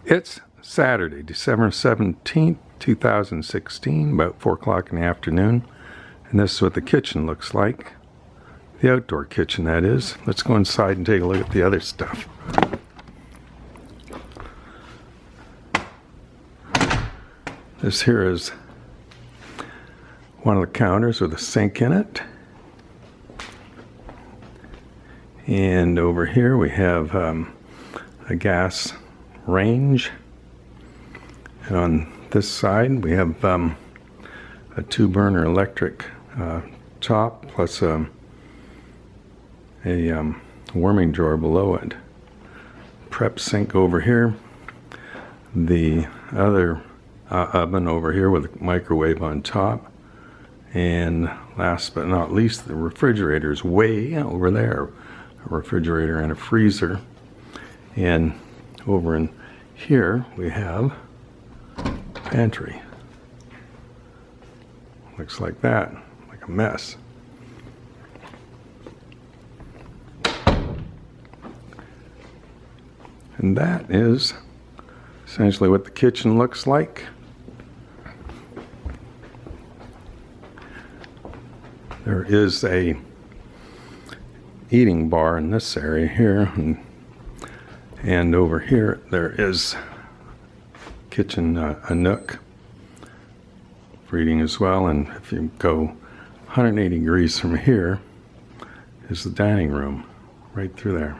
It's Saturday, December 17th, 2016, about 4 o'clock in the afternoon. And this is what the kitchen looks like. The outdoor kitchen, that is. Let's go inside and take a look at the other stuff. This here is one of the counters with a sink in it. And over here we have a gas range. And on this side we have a 2-burner electric top plus a warming drawer below it. Prep sink over here. The other oven over here with a microwave on top. And last but not least, the refrigerator is way over there. A refrigerator and a freezer. And over in here we have pantry. Looks like that, like a mess. And that is essentially what the kitchen looks like. There is a eating bar in this area here, and over here there is kitchen, a nook for eating as well. And if you go 180 degrees from here is the dining room right through there.